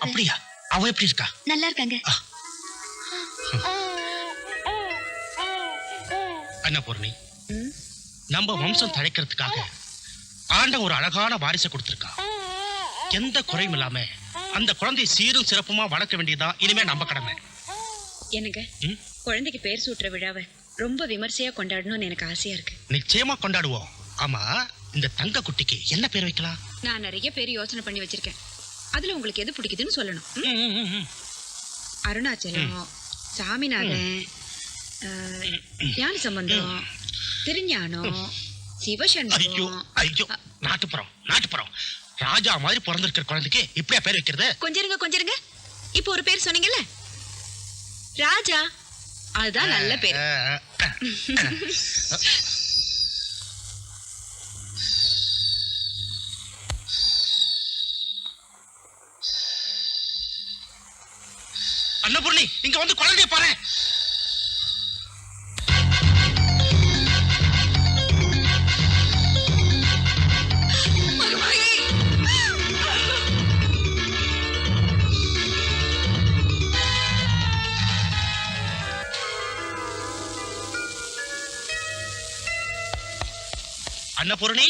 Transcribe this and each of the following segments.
அப்படியா? அவ எப்படி இருக்கா? நல்லா இருக்காங்க. அன்னபூர்ணி, நம்ம வம்சம் தழைக்கிறதுக்காக ஆண்ட ஒரு அழகான வாரிசை கொடுத்திருக்கா. எந்த குறையும் இல்லாம அந்த குழந்தையை சீரும் சிறப்புமா வளர்க்க வேண்டியதா இனிமே நம்ம கடமை. எனக்கு குழந்தைக்கு பேர் சூட்டுற விழாவை ரொம்ப விமர்சையா கொண்டாடணும்னு எனக்கு ஆசையா இருக்கு. நிச்சயமா கொண்டாடுவோம். ஆமா, இந்த தங்க குட்டிக்கு என்ன பேர் வைக்கலாம்? நான் நிறைய பேர் யோசனை பண்ணி வச்சிருக்கேன். அதுல உங்களுக்கு எது பிடிக்குதுன்னு சொல்லணும். அருணாச்சலம், சாமிநாதன், ஞான சம்பந்தம், திருஞானம், சிவசண்முகம். ஐயோ, நாட்டுப்புறம் ராஜா மாதிரி பிறந்திருக்கிற குழந்தைக்கு இப்படியா பேர் வைக்கிறது? கொஞ்சிருங்க. இப்போ ஒரு பேர் சொன்னீங்கல்ல, ராஜா, அதுதான் நல்ல பேர். அன்னபூர்ணி, இங்க வந்து குழந்தைய பாரு. அன்னபூர்ணி,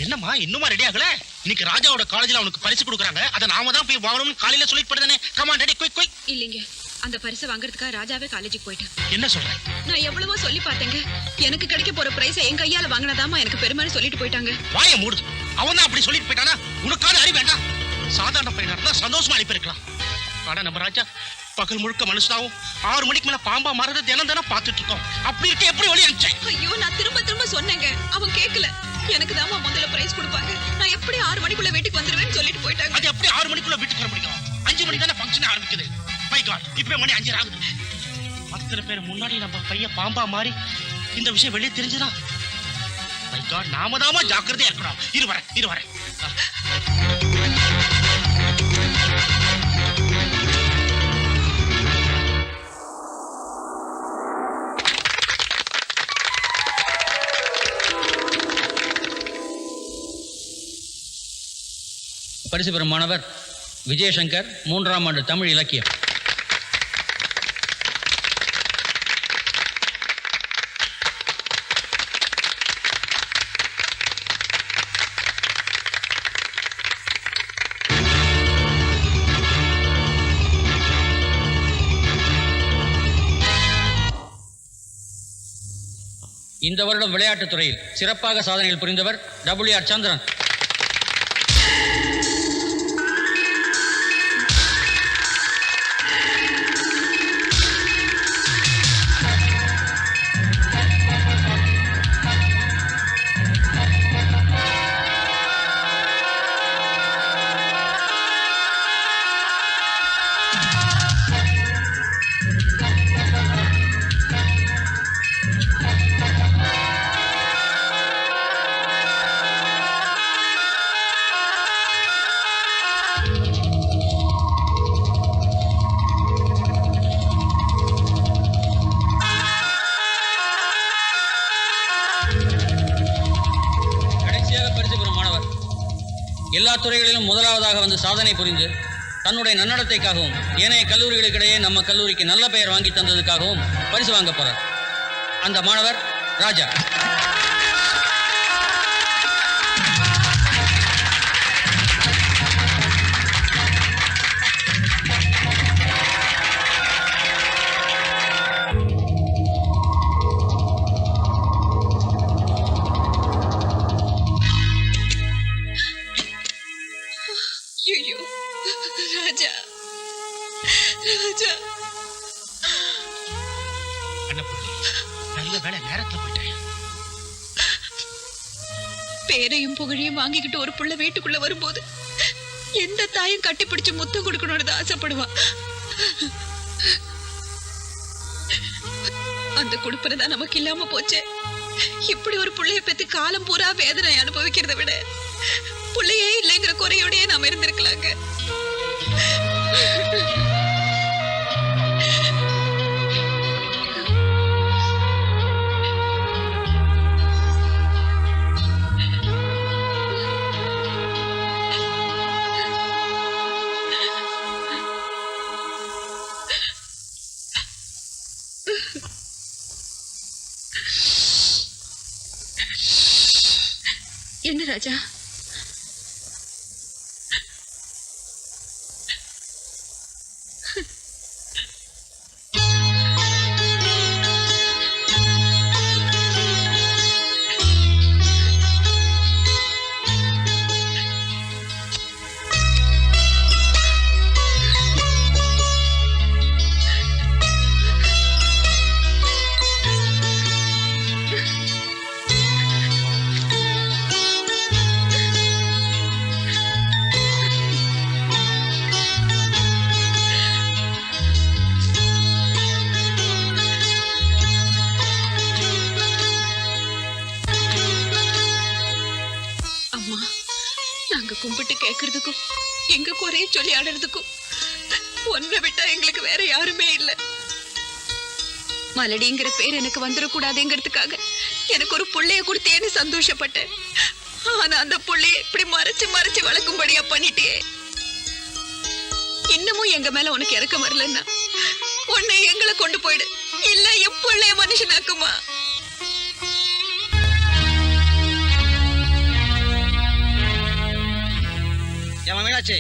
என்னம்மா இன்னுமா ரெடி ஆகல? இன்னைக்கு ராஜாவோட காலேஜ்ல அவனுக்கு பரிசு கொடுக்கறாங்க. அத நாம தான் போய் வாங்கணும்னு காலையில சொல்லிட்டு போறதானே. Come on ready, quick. இல்லங்க, அந்த பரிசை வாங்குறதுக்காக ராஜாவே காலேஜுக்கு போயிட்டான். என்ன சொல்ற? நான் எவ்வளவோ சொல்லி பார்த்தேங்க. எனக்கு கிடைக்க போற பிரைஸை என் கையால வாங்கினதாமா எனக்கு பெருமைன்னு சொல்லிட்டு போயிட்டாங்க. வாயை மூடு. அவன் தான் அப்படி சொல்லிட்டு போயிட்டானா? உனக்காவது அறிவு வேண்டாம்? சாதாரண பையனா இருந்தா சந்தோஷமா அனுப்பியிருக்கலாம். ஆனா நம்ம ராஜா பகல் முழுக்க மனுஷனாவும் 6 மணிக்கு மேல பாம்பா மாறத தினம் பாத்துட்டு இருக்கோம். அப்படி இருக்க எப்படி வழி அனுப்பிச்சேன்? ஐயோ, நான் திரும்ப சொன்னேங்க, அவன் கேட்கல. எனக்கு தான் முதல்ல பிரைஸ் கொடுப்பாங்க, நான் எப்படி 6 மணிக்குள்ள வீட்டுக்கு வந்துருவேன்னு சொல்லிட்டு போயிட்டாங்க. அது எப்படி 6 மணிக்குள்ள வீட்டுக்கு வர முடியும்? 5 மணிக்கு தானே ஃபங்க்ஷன் ஆரம்பிக்குது. மை காட், இப்ப மணி 5 ஆகுது. அத்தனை பேர் முன்னாடி நம்ம பையன் பாம்பா மாறி இந்த விஷயம் வெளியே தெரிஞ்சுதா? மை காட், நாம தாமா ஜாக்கிரதையா இருக்கணும். இரு வரேன். பரிசு பெறும் மாணவர் விஜயசங்கர், 3ஆம் ஆண்டு தமிழ் இலக்கியம். இந்த வருடம் விளையாட்டுத் துறையில் சிறப்பாக சாதனைகள் புரிந்தவர் WR சந்திரன். எல்லா துறைகளிலும் முதலாவதாக வந்து சாதனை புரிந்து தன்னுடைய நன்னடத்தைக்காகவும் ஏனைய கல்லூரிகளுக்கிடையே நம்ம கல்லூரிக்கு நல்ல பெயர் வாங்கி தந்ததுக்காகவும் பரிசு வாங்க போறார். அந்த மாணவர் ராஜா. ஐயோ ராஜா, ராஜா. அன்னபூர்ணி, நல்ல வேலை நேரத்துல போயிட்டேன். பேரையும் புகழையும் வாங்கிக்கிட்டு ஒரு புள்ள வீட்டுக்குள்ள வரும்போது எந்த தாயும் கட்டிப்பிடிச்சு முத்தம் கொடுக்கணும்னு ஆசைப்படுவா. அந்த கொடுப்பனதான் நமக்கு இல்லாம போச்சே. இப்படி ஒரு புள்ளைய பத்தி காலம் பூரா வேதனை அனுபவிக்கிறத விட புள்ளையே இல்லைங்கிற குறையோடயே நாம இருந்திருக்கலாங்க. என்ன ராஜா, கும்பிட்டு கேட்கறதுக்கும் எங்க குறைய சொல்லி ஆடுறதுக்கும் ஒன்றை விட்டா எங்களுக்கு வேற யாருமே இல்லை. மலடிங்கிற பேர் எனக்கு வந்துடக்கூடாதுங்கிறதுக்காக எனக்கு ஒரு புள்ளைய கொடுத்தேன்னு சந்தோஷப்பட்டேன். ஆனா அந்த புள்ளைய இப்படி மறைச்சு மறைச்சு வளர்க்கும்படியா பண்ணிட்டே. இன்னமும் எங்க மேல உனக்கு இறக்கம் வரலன்னா உன்னை எங்களை கொண்டு போயிடு, இல்ல என் புள்ளைய மனுஷனாக்குமா. மீனாட்சி,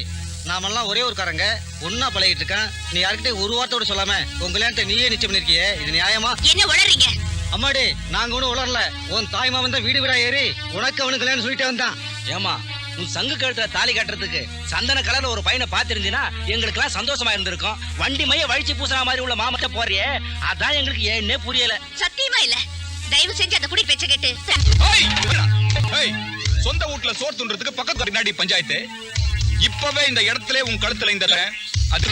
நாமெல்லாம் ஒரே ஒரு காரங்க ஒன்னா பழகிட்டு இருக்கான். நீ யாருக்கிட்ட ஒரு வார்த்தையோட சொல்லாம உங்க கல்யாணத்தை நீயே நிச்சயம் பண்ணிருக்கியே, இது நியாயமா? என்ன உளறீங்க? அம்மாடி, நாங்க ஒண்ணும் உளரல. உன் தாய் மாமன் தான் வீடு வீடா ஏறி உனக்கு அவனுக்கு கல்யாணம் சொல்லிட்டே வந்தான். ஏமா, உன் சங்கு கழுத்துல தாலி கட்டுறதுக்கு சந்தன கலர்ல ஒரு பையனை பாத்திருந்தீங்கன்னா எங்களுக்கு எல்லாம் சந்தோஷமா இருந்திருக்கும். வண்டி மைய வழிச்சு பூசுற மாதிரி உள்ள மாமட்ட போறியே, அதான் எங்களுக்கு ஏன்னே புரியல. சத்தியமா இல்ல. தயவு செஞ்சு அந்த குடி பேச்ச கேட்டு. சொந்த வீட்டுல சோறு துன்றதுக்கு பக்கத்து பின்னாடி பஞ்சாயத்து. இப்பவே இந்த இடத்துல உன் கழுத்துல இந்த அது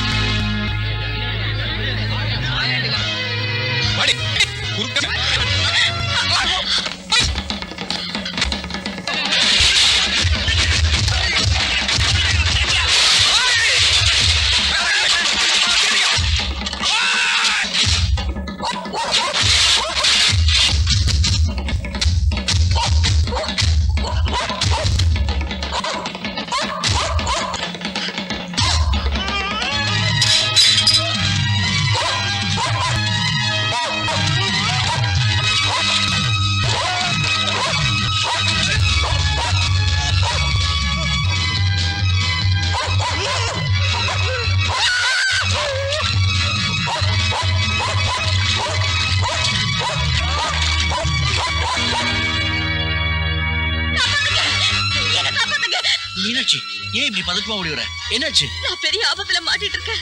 மீனாட்சி, ஏன் இப்படி பதட்டமா ஓடிவர? என்னாச்சு? நான் பெரிய ஆபத்துல மாட்டிட்டு இருக்கேன்.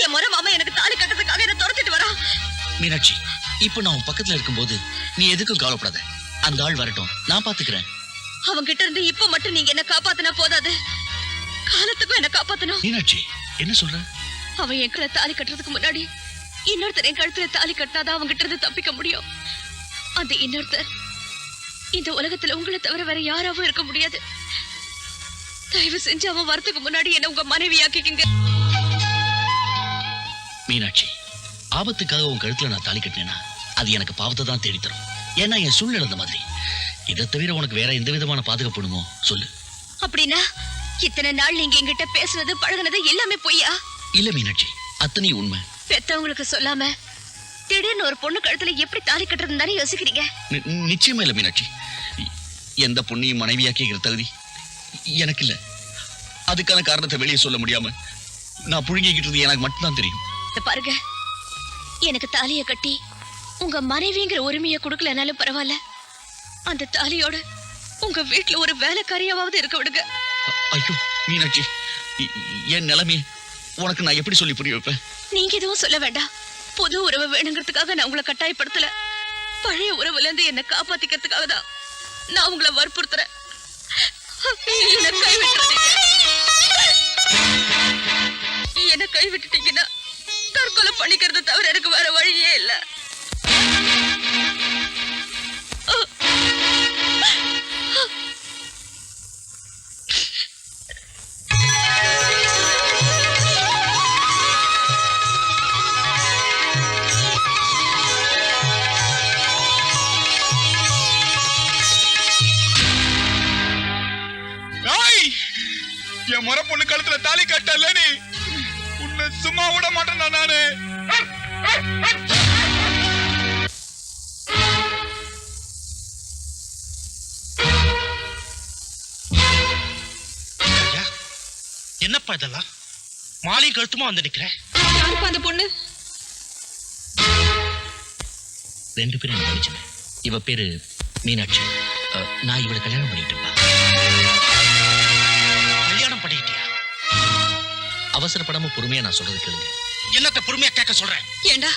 என் முறை மாமா எனக்கு தாலி கட்டுறதுக்காக என்ன துரத்திட்டு வரான். மீனாட்சி, இப்ப நான் உன் பக்கத்துல இருக்கும்போது நீ எதுக்கும் கவலைப்படாத. அந்த ஆள் வரட்டும், நான் பாத்துக்கிறேன். அவன் கிட்ட இருந்து இப்ப மட்டும் நீங்க என்ன காப்பாத்தினா போதாது, காலத்துக்கும் என்ன காப்பாத்தணும். மீனாட்சி, என்ன சொல்ற? அவன் என் கழுத்துல தாலி கட்டுறதுக்கு முன்னாடி இன்னொருத்தர் என் கழுத்துல தாலி கட்டினாதான் அவங்க கிட்ட இருந்து தப்பிக்க முடியும். அந்த இன்னொருத்தர் இந்த உலகத்துல உங்களை தவிர வேற யாராவும் இருக்க முடியாது. தயவு செஞ்சு அவன் வரத்துக்கு முன்னாடி என்ன உங்க மனைவியாக்கிங்க. மீனாட்சி, ஆபத்துக்காக உன் கழுத்துல நான் தாலி கட்டினேன்னா அது எனக்கு பாவத்தை தான் தேடி தரும். ஏன்னா என் சூழ்நிலை அந்த மாதிரி. இதை தவிர உனக்கு வேற எந்த விதமான பாதுகாப்பு சொல்லு. அப்படின்னா இத்தனை நாள் நீங்க என்கிட்ட பேசுனது பழகுனது எல்லாமே பொய்யா? இல்ல மீனாட்சி, அத்தனை உண்மை. பெத்தவங்களுக்கு சொல்லாம திடீர்னு ஒரு பொண்ணு கழுத்துல எப்படி தாலி கட்டுறதுன்னு தானே யோசிக்கிறீங்க? நிச்சயமா இல்ல மீனாட்சி. எந்த பொண்ணையும் மனைவியாக்கிக்கிற தகுதி எனக்கு இல்ல. அதுக்கான காரணத்தை வெளியே சொல்ல முடியாம நான் புழுங்கிக்கிட்டது எனக்கு மட்டும்தான் தெரியும். இத பாருங்க, எனக்கு தாலியை கட்டி உங்க மனைவிங்கிற உரிமையை கொடுக்கலனாலும் பரவாயில்ல, அந்த தாலியோட உங்க வீட்டுல ஒரு வேலைக்காரியாவது இருக்க விடுங்க. ஐயோ மீனாட்சி, என் நிலைமையை உனக்கு நான் எப்படி சொல்லி புரிய வைப்பேன்? நீங்க எதுவும் சொல்ல வேண்டாம். புது உறவு வேணுங்கிறதுக்காக நான் உங்களை கட்டாயப்படுத்தல. பழைய உறவுல இருந்து என்ன காப்பாத்திக்கிறதுக்காக தான் நான் உங்களை வற்புறுத்துறேன். என்னை கைவிட்டுறீங்க. என்ன கைவிட்டுட்டீங்கன்னா தற்கொலை பண்ணிக்கிறத தவிர எனக்கு வேற வழியே இல்ல. என் முறை பொண்ணு கழுத்துல தாலி கட்டல, நீ உன்னை சும்மா விட மாட்டேன் நானு. என்னப்பா இதெல்லாம்? மாலையும் கழுத்துமா வந்து நிக்கிறேன். யாருப்பா அந்த பொண்ணு? 2 பேரும் எனக்கு படிச்சேன். இவ பேரு மீனாட்சி. நான் இவளை கல்யாணம் பண்ணிட்டேன்ப்பா. கல்யாணம் பண்ணிக்கிட்டியா? அவசரப்படாம பொறுமையா நான் சொல்றது கேளுங்க. என்னத்த பொறுமையா கேட்க சொல்றேன்? ஏண்டா,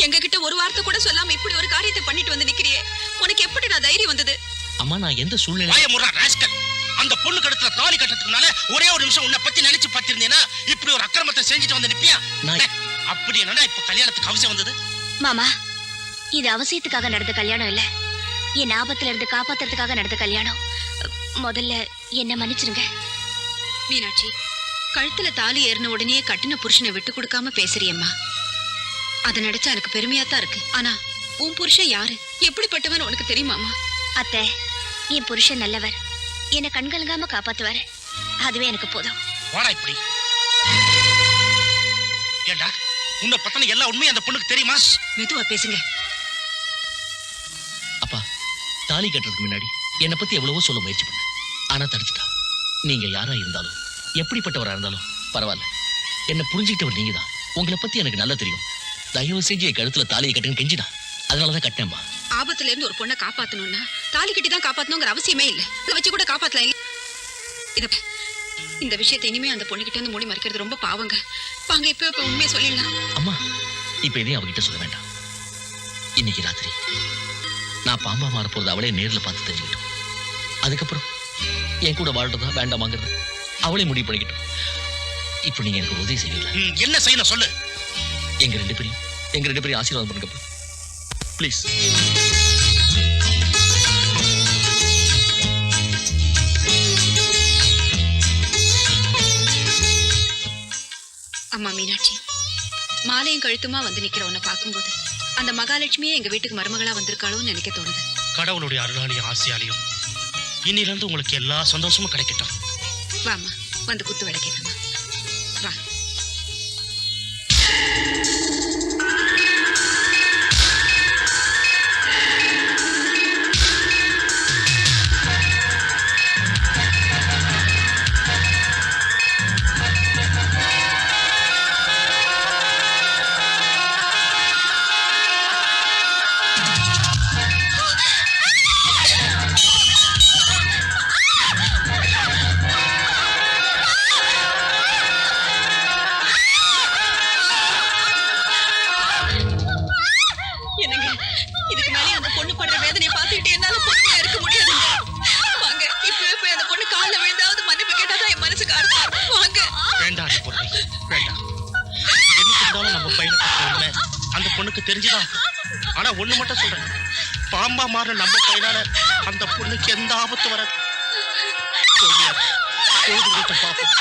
எங்க கிட்ட ஒரு வார்த்தை கூட சொல்லாம இப்படி ஒரு காரியத்தை பண்ணிட்டு வந்து நிக்கிறியே, உனக்கு எப்படி நான் தைரியம் வந்தது? அம்மா, நான் எந்த சூழ்நிலை வாயமுறா ராஸ்கல். அந்த பொண்ணு கழுத்துல தாலி கட்டறதுக்கு முன்னால ஒரே ஒரு நிமிஷம் உன்னை பத்தி நினைச்சு பார்த்திருந்தேனா இப்படி ஒரு அக்கிரமத்தை செஞ்சுட்டு வந்து நிப்பியா? அப்படி என்னடா இப்ப கல்யாணத்துக்கு அவசியம் வந்தது? மாமா, இது அவசியத்துக்காக நடந்த கல்யாணம் இல்ல, என் ஆபத்துல இருந்து காப்பாத்துறதுக்காக நடந்த கல்யாணம். முதல்ல என்ன மன்னிச்சிருங்க. மீனாட்சி, கழுத்துல தாலி ஏறின உடனே கட்டின புருஷனை விட்டு கொடுக்காம பேசுறியம்மா. அதை நினைச்சா எனக்கு பெருமையா தான் இருக்கு. ஆனா உன் புருஷன் யாரு, எப்படிப்பட்டவன் உனக்கு தெரியுமாமா? அத்தை, என் புருஷன் நல்லவர், என்ன கண்கலங்காம காப்பாத்துவாரு. அதுவே எனக்கு போதும். வாடா இப்படி. ஏண்டா, உன்னை பத்தின எல்லா உண்மையும் அந்த பொண்ணுக்கு தெரியுமா? மெதுவா பேசுங்க. அப்பா, தாலி கட்டுறதுக்கு முன்னாடி என்னை பத்தி எவ்வளவோ சொல்ல முயற்சி பண்ண, ஆனா தடுத்துட்டா. நீங்க யாரா இருந்தாலும், எப்படிப்பட்டவரா இருந்தாலும் பரவாயில்ல, என்ன புரிஞ்சுக்கிட்டவர் நீங்க தான். உங்களை பத்தி எனக்கு நல்லா தெரியும். தயவு செஞ்சு என் கழுத்துல தாலியை கட்டுன்னு கெஞ்சினா, அதனாலதான் கட்டினேன்பா. ஆபத்துல இருந்து ஒரு பொண்ணை காப்பாத்தணும்னா தாலி கட்டி தான் காப்பாத்தணுங்கிற அவசியமே இல்ல. இதை வச்சு கூட காப்பாத்தலாம் இல்ல. இந்த விஷயத்தை இனிமே அந்த பொண்ணுகிட்ட இருந்து மூடி மறைக்கிறது ரொம்ப பாவங்க. வாங்க இப்ப உண்மையை சொல்லிடலாம். அம்மா, இப்ப எதையும் அவகிட்ட சொல்ல வேண்டாம். இன்னைக்கு ராத்திரி நான் பாம்பா மாற போறது அவளே நேர்ல பார்த்து தெரிஞ்சுக்கிட்டோம். அதுக்கப்புறம் என் கூட வாழ்றதா வேண்டாமாங்கிறது அவளே முடிவு பண்ணிக்கிட்டோம். இப்ப நீங்க எனக்கு உதவி செய்வீங்களா? என்ன செய்யணும் சொல்லு. எங்க ரெண்டு பேரையும் ஆசீர்வாதம் பண்ணுங்க ப்ளீஸ். அம்மா மீனாட்சி, மாலையும் கழுத்துமா வந்து நிக்கிற உன்னை பார்க்கும்போது அந்த மகாலட்சுமியே எங்க வீட்டுக்கு மருமகளா வந்திருக்காளோன்னு நினைக்க தோணுது. கடவுளுடைய அருளாலையும் ஆசையாலையும் இன்னிலிருந்து உங்களுக்கு எல்லா சந்தோஷமும் கிடைக்கட்டும். வாமா, வந்து குத்து விளக்கேற்றமா. வா. தெரிஞ்சுதான். ஆனா ஒண்ணு மட்டும் சொல்றேன், பாம்பா மாற நம்ம கையினால அந்த பொண்ணுக்கு எந்த ஆபத்து வராது. பாப்போம்.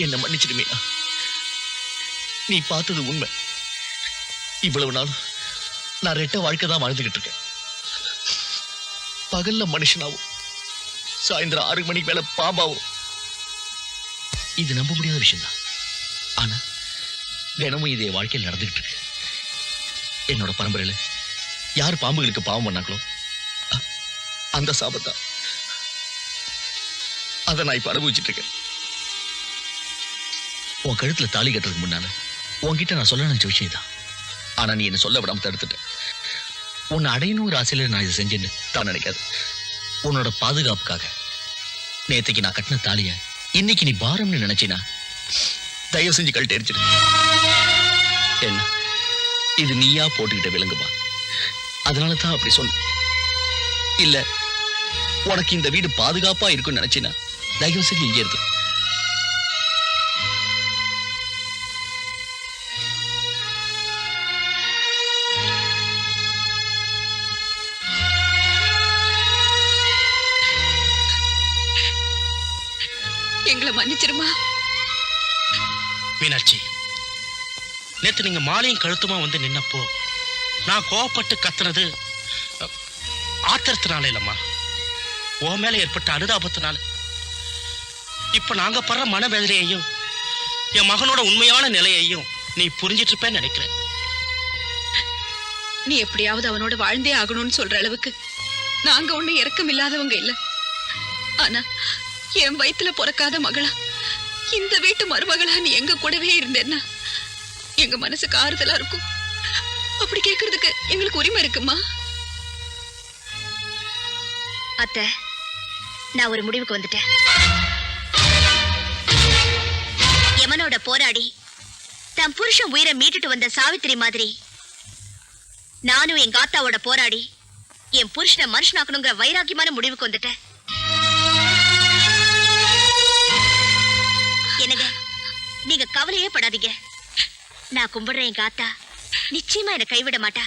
என்ன மன்னிச்சிடு மீனா. நீ பார்த்தது உண்மை. இவ்வளவு நாள் நான் ரெட்ட வாழ்க்கை தான் வாழ்ந்துகிட்டு இருக்கேன். பகல்ல மனுஷனாவும் சாயந்தரம் 6 மணிக்கு மேல பாம்பாவும். இது நம்ப முடியாத விஷயம்தான். ஆனா தினமும் இதே வாழ்க்கையில் நடந்துகிட்டு இருக்கு. என்னோட பரம்பரையில யார் பாம்புகளுக்கு பாவம் பண்ணாங்களோ அந்த சாபத்தா அதை நான் இப்ப அனுபவிச்சுட்டு இருக்கேன். உன் கழுத்துல தாலி கட்டுறதுக்கு முன்னால உன்கிட்ட நான் சொல்ல நினைச்ச விஷயம் தான். ஆனா நீ என்ன சொல்ல விடாம தடுத்துட்ட. உன்னை அடையணும் ஒரு ஆசையில நான் இதை செஞ்சேன்னு தான் நினைக்காது. உன்னோட பாதுகாப்புக்காக நேத்தைக்கு நான் கட்டின தாலிய இன்னைக்கு நீ பாரம்னு நினைச்சினா தயவு செஞ்சு கழட்டி எரிச்சிடு. என்ன இது நீயா போட்டுக்கிட்ட விலங்குமா? அதனால தான் அப்படி சொன்ன. இல்ல உனக்கு இந்த வீடு பாதுகாப்பா இருக்கும்னு நினைச்சினா தயவு செஞ்சு இங்கே இருக்கு. எங்களை மன்னிச்சிருமா. மீனாட்சி, நேத்து நீங்க மாலையும் கழுத்துமா வந்து நின்னப்போ நான் கோவப்பட்டு கத்துனது ஆத்திரத்தினால இல்லம்மா, உன் மேல ஏற்பட்ட அனுதாபத்தினால. இப்ப நாங்க படுற மனவேதனையையும் என் மகனோட உண்மையான நிலையையும் நீ புரிஞ்சிட்டு இருப்பேன்னு நினைக்கிறேன். நீ எப்படியாவது அவனோட வாழ்ந்தே ஆகணும்னு சொல்ற அளவுக்கு நாங்க ஒண்ணு இறக்கம் இல்லாதவங்க இல்ல. ஆனா என் வயித்துல பிறக்காத மகளா, இந்த வீட்டு மருமகளா நீ எங்க கூடவே இருந்தேன்னா எங்க மனசுக்கு ஆறுதலா இருக்கும். அப்படி கேக்குறதுக்கு எங்களுக்கு உரிமை இருக்குமா? அத்தை, நான் ஒரு முடிவுக்கு வந்துட்டேன். யமனோட போராடி தன் புருஷன் உயிரை மீட்டுட்டு வந்த சாவித்திரி மாதிரி நானும் எங்க ஆத்தாவோட போராடி என் புருஷனை மனுஷனாக்கணுங்கிற வைராக்கியமான முடிவுக்கு வந்துட்டேன். என்னங்க, நீங்க கவலையே படாதீங்க. நான் கும்பிடுறேன் எங்க ஆத்தா நிச்சயமா என்னை கைவிட மாட்டா.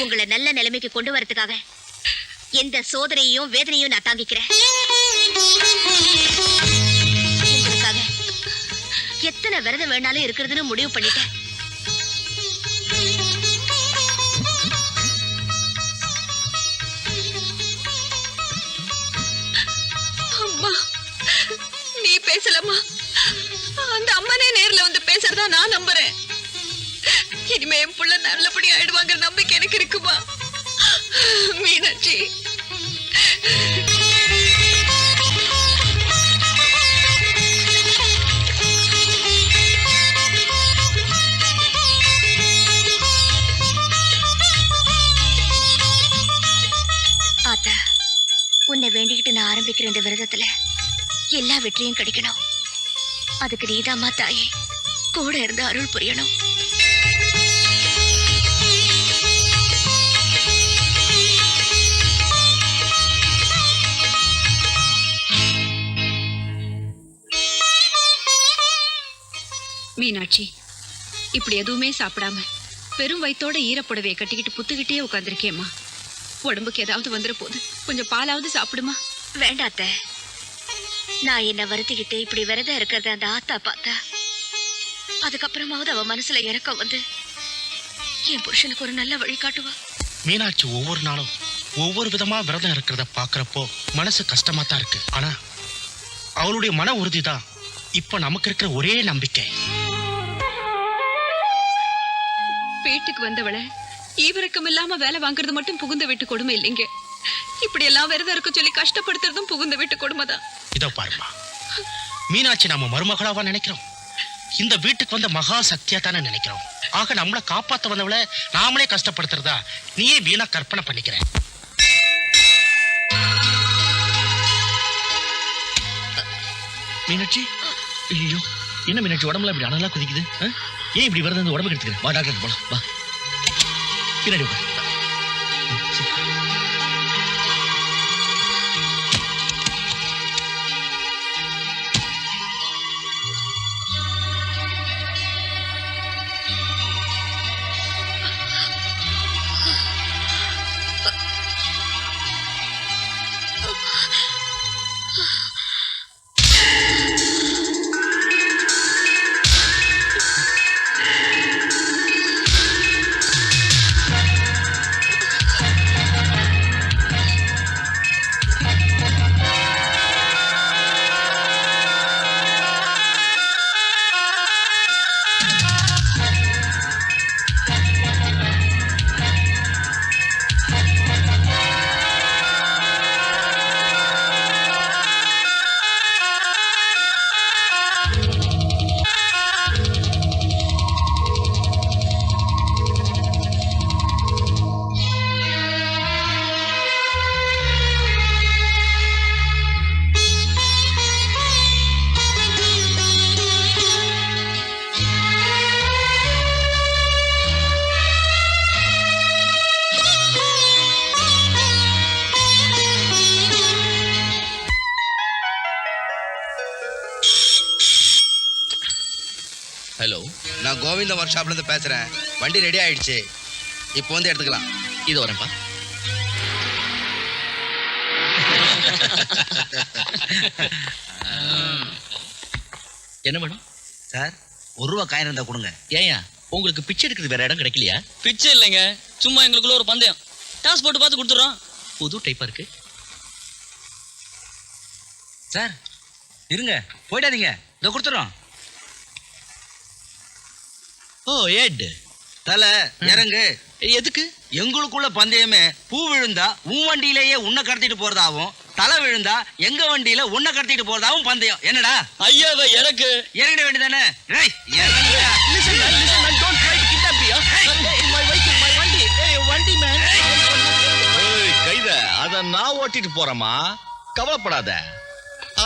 உங்களை நல்ல நிலைமைக்கு கொண்டு வரதுக்காக எந்த சோதனையும் வேதனையும் நான் தாங்கிக்கிறேன். உங்களுக்காக எத்தனை விரதம் வேணாலும் இருக்கிறதுன்னு முடிவு பண்ணிட்டேன். அம்மா, நீ பேசலாமா? அந்த அம்மனே நேர்ல வந்து பேசுறதா நான் நம்புறேன். இனிமே என் புள்ள நல்லபடி ஆயிடுவாங்க நம்பிக்கை எனக்கு இருக்குமா? மீனாட்சி, ஆத்தா, உன்னை வேண்டிக்கிட்டு நான் ஆரம்பிக்கிற இந்த விரதத்துல எல்லா வெற்றியும் கிடைக்கணும். அதுக்கு நீதாம்மா தாயே கூட இருந்து அருள் புரியணும். மீனாட்சி, இப்படி எதுவுமே சாப்பிடாம பெரும் வயித்தோட ஈரப்புடவையை கட்டிக்கிட்டு புத்துக்கிட்டே உட்காந்துருக்கேம்மா. உடம்புக்கு ஏதாவது வந்துட போகுது. கொஞ்சம் பாலாவது சாப்பிடுமா? வேண்டாத்த, நான் என்ன வருத்திக்கிட்டு இப்படி விரதம் இருக்கிறத அந்த ஆத்தா பார்த்தா அதுக்கப்புறமாவது அவ மனசுல இறக்கம் வந்து என் புருஷனுக்கு ஒரு நல்ல வழி காட்டுவா. மீனாட்சி ஒவ்வொரு நாளும் ஒவ்வொரு விதமா விரதம் இருக்கிறத பாக்குறப்போ மனசு கஷ்டமா தான் இருக்கு. ஆனா அவளுடைய மன உறுதிதான் இப்ப நமக்கு இருக்கிற ஒரே நம்பிக்கை. வீட்டுக்கு வந்தவளை ஈவிரக்கம் இல்லாம வேலை வாங்குறது மட்டும் புகுந்த வீட்டு கொடுமை இல்லைங்க. இப்படி எல்லாம் விரதம் இருக்க சொல்லி கஷ்டப்படுத்துறதும் புகுந்த வீட்டு கொடுமைதான். இதோ பாருமா, மீனாட்சி நம்ம மருமகளாவா நினைக்கிறோம், இந்த வீட்டுக்கு வந்த மகா சக்தியா தானே நினைக்கிறோம். ஆக நம்மளை காப்பாத்த வந்தவளை நாமளே கஷ்டப்படுத்துறதா நீயே வீணா கற்பனை பண்ணிக்கிற. மீனாட்சி, ஐயோ என்ன மீனாட்சி உடம்புல இப்படி அனலா குதிக்குது? ஏன் இப்படி விரதம் உடம்பு எடுத்துக்கிறேன்? வா டாக்டர் போலாம், வா பின்னாடி உட்கார். கோவிந்த ஒர்க் ஷாப்ல இருந்து பேசுறேன். வண்டி ரெடி ஆயிடுச்சு, இப்போ வந்து எடுத்துக்கலாம். இது வரேன்ப்பா. என்ன வேணும் சார், 1 ரூபா காயின் இருந்தா கொடுங்க. ஏயா உங்களுக்கு பிச்சை எடுக்கிறது வேற இடம் கிடைக்கலையா? பிச்சை இல்லைங்க, சும்மா எங்களுக்குள்ள ஒரு பந்தயம். டாஸ் போட்டு பார்த்து கொடுத்துறோம். புது டைப்பா இருக்கு. சார் இருங்க, போயிடாதீங்க, இதோ கொடுத்துறோம். ஓ எட் தலை இறங்கு. எதுக்கு? எங்களுக்குள்ள பந்தயமே பூ விழுந்தா உன் வண்டியிலேயே உன்னை கடத்திட்டு போறதாவும், தலை விழுந்தா எங்க வண்டியில உன்னை கடத்திட்டு போறதாவும் பந்தயம். என்னடா ஐயாவை எனக்கு இறங்கிட வேண்டியதானே? இறங்கிடா. கைத அத நான் ஓட்டிட்டு போறேமா, கவலைப்படாத.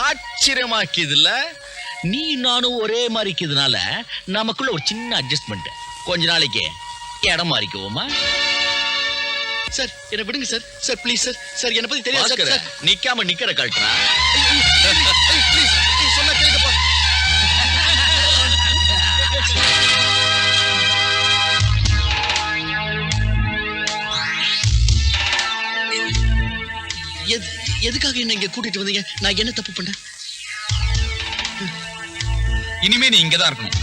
ஆச்சரியமாக்கிதுல, நீ நானும் ஒரே மாதிரி இருக்கிறதுனால நமக்குள்ள ஒரு சின்ன அட்ஜஸ்ட்மெண்ட். கொஞ்ச நாளைக்கு இடம் மாறிக்குவோமா? சார் என்ன விடுங்க sir. Sir please sir. Sir என்ன பத்தி தெரியாது சார். சார் நிக்காம நிக்கிற கழட்டுறா. ப்ளீஸ் சொன்னா கேளுப்பா. எதுக்காக என்ன இங்க கூட்டிட்டு வந்தீங்க? நான் என்ன தப்பு பண்ணேன்? இனிமே நீ இங்கதான் இருக்கணும்.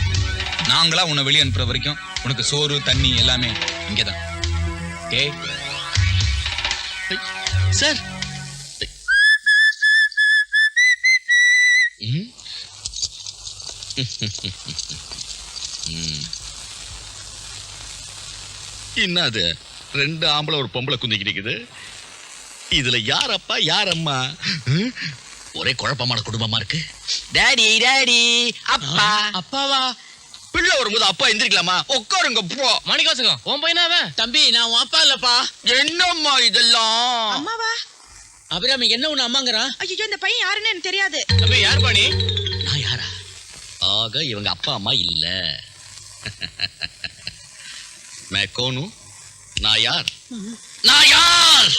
நாங்களா உன்னை வெளியே அனுப்புற வரைக்கும் உனக்கு சோறு தண்ணி எல்லாமே இங்கதான். ஏய் சார். என்னது 2 ஆம்பளை ஒரு பொம்பளை குந்திக்கிட்டு இருக்குது. இதுல யார் அப்பா யார் அம்மா? ஒரே குழப்பமான குடும்பமா இருக்கு. டாடி டாடி அப்பா. அப்பாவா? பிள்ளை வரும்போது அப்பா எந்திரிக்கலாமா? உட்காருங்க போ. மாணிக்காசுங்க உன் பையனாவே? தம்பி, நான் உன் அப்பா இல்லப்பா. என்னம்மா இதெல்லாம்? அம்மாவா? அபிராமி என்ன ஒண்ணு அம்மாங்கிறான்? ஐயோ, இந்த பையன் யாருன்னு எனக்கு தெரியாது. தம்பி யார் பாணி? நான் யாரா? ஆக இவங்க அப்பா அம்மா இல்ல. मैं कौन हूं? நான் யார்? நான் யார்?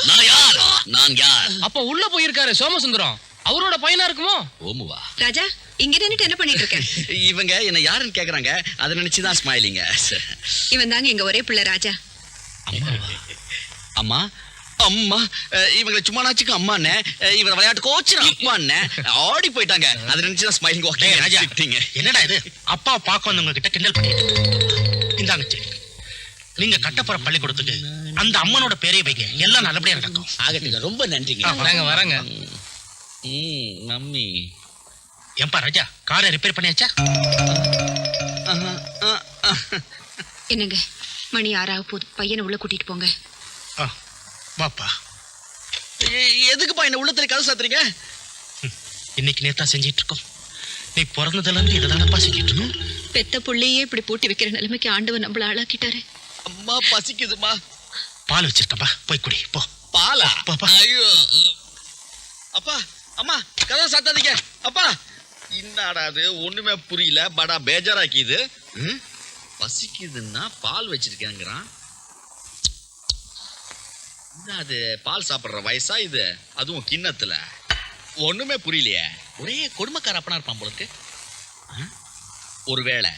நான் யார்? நான் யார்? அப்ப உள்ள போயிருக்காரு சோமசுந்தரம், அவரோட பையனா இருக்குமோ? ஓமுவா. ராஜா, இங்க நின்னுட்டு என்ன பண்ணிட்டு இருக்க? இவங்க என்ன யாருன்னு கேக்குறாங்க, அதை நினைச்சுதான் ஸ்மைலிங்க. இவன் தாங்க எங்க ஒரே பிள்ளை ராஜா. அம்மா அம்மா இவங்களை சும்மா நாச்சுக்கு அம்மாண்ணே, இவரை விளையாட்டு கோச்சு அம்மாண்ணே ஆடி போயிட்டாங்க. அதை நினைச்சுதான் ஸ்மைலிங். ஓகே ராஜா, என்னடா இது? அப்பா பார்க்க வந்தவங்க கிட்ட கிண்டல் பண்ணிட்டு இந்தாங்க செக். நீங்க கட்டப்புற பள்ளிக்கூடத்துக்கு அந்த அம்மனோட பேரே வைங்க, எல்லாம் நல்லபடியா நடக்கும். ஆகட்டுங்க, ரொம்ப நன்றிங்க. வரங்க. மம்மி ஏன்பா ராஜா, காரை ரிப்பேர் பண்ணியாச்சா? என்னங்க, மணி 6 ஆக போகுது. பையனை உள்ள கூட்டிட்டு போங்க. வாப்பா. எதுக்குப்பா என்ன உள்ளத்துல கதை சாத்துறீங்க? இன்னைக்கு நேத்தா செஞ்சிட்டு இருக்கோம். நீ பிறந்ததுல இருந்து இதுதானப்பா செஞ்சிட்டு இருக்கோம். பெத்த புள்ளையே இப்படி பூட்டி வைக்கிற நிலைமைக்கு ஆண்டவன் நம்மள ஆளாக்கிட்டாரு. அம்மா பசிக்குதுமா. பால் வச்சிருக்கப்பா, போய் குடி போ. பாலா? பாப்பா. ஐயோ அப்பா அம்மா கதை சாத்தாதீங்க. அப்பா என்னடா அது ஒண்ணுமே புரியல. படா பேஜாராக்கிது. பசிக்குதுன்னா பால் வச்சிருக்கேங்கிறான். அது பால் சாப்பிடுற வயசா இது? அதுவும் கிண்ணத்துல. ஒண்ணுமே புரியலையே. ஒரே கொடுமைக்கார அப்பனா இருப்பான் போலக்கு. ஒருவேளை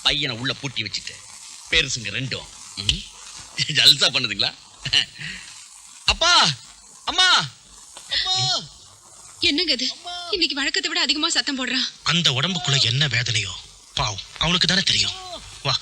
பையனை உள்ள பூட்டி வச்சுட்டு பெருசுங்க ரெண்டும் ஜல்சா பண்ணுதுங்களா? அப்பா அம்மா அம்மா. என்னங்க இது? இன்னைக்கு வழக்கத்தை விட அதிகமா சத்தம் போடுறான். அந்த உடம்புக்குள்ள என்ன வேதனையோ பாவம் அவனுக்கு தானே தெரியும். வா.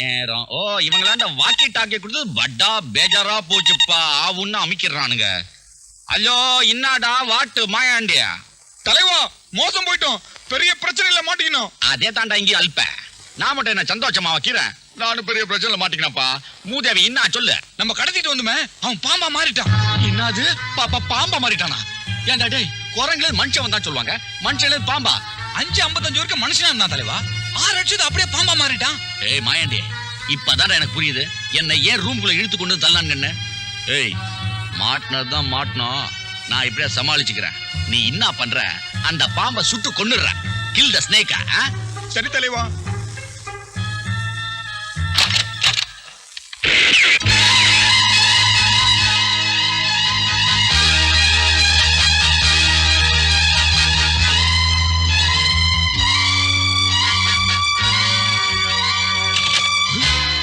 நேரம் ஓ இவங்களாண்ட வாக்கி டாக்கி கொடுத்து பட்டா பேஜாரா போச்சுப்பா. ஆவுன்னு அமைக்கிறானுங்க. அல்லோ இன்னாடா வாட்டு மாயாண்டியா? தலைவா மோசம் போயிட்டோம், பெரிய பிரச்சனையில மாட்டிக்கணும். அதே தாண்டா இங்கே அல்ப. நான் மட்டும் என்ன சந்தோஷமா வைக்கிறேன்? நானும் பெரிய பிரச்சனையில மாட்டிக்கினப்பா. மூதேவி என்ன சொல்லு. நம்ம கடத்திட்டு வந்துமே, அவன் பாம்பா மாறிட்டான். என்னது பாம்பா மாறிட்டானா? ஏன்டா டேய், குரங்குல மனுஷன் வந்தா சொல்லுவாங்க, மனுஷன் பாம்பா? 5:55 வரைக்கும் மனுஷனா இருந்தா தலைவா. 6 அப்படியே பாம்பா மாறிட்டான். ஏய் மாயாண்டி, இப்பதான் எனக்கு புரியுது என்ன ஏன் ரூம்குள்ள இழுத்து கொண்டு தள்ளான்னு. ஏய் மாட்டினதுதான் மாட்டினோம், நான் இப்படியே சமாளிச்சுக்கிறேன். நீ என்ன பண்ற, அந்த பாம்பை சுட்டு கொன்னுடுற. Kill the ஸ்னேக்கா. சரி தலைவா.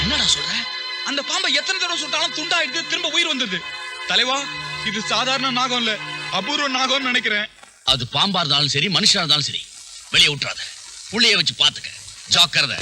என்னடா சொல்ற? அந்த பாம்பை எத்தனை தடவை சுட்டாலும் துண்டாயிடுது, திரும்ப உயிர் வந்தது. தலைவா, இது சாதாரண நாகம் இல்ல, அபூர்வ நாகம்னு நினைக்கிறேன். அது பாம்பா இருந்தாலும் சரி, மனுஷனா இருந்தாலும் சரி, வெளியே விட்டுறாத. புள்ளைய வச்சு பாத்துக்க, ஜாக்கிரதை.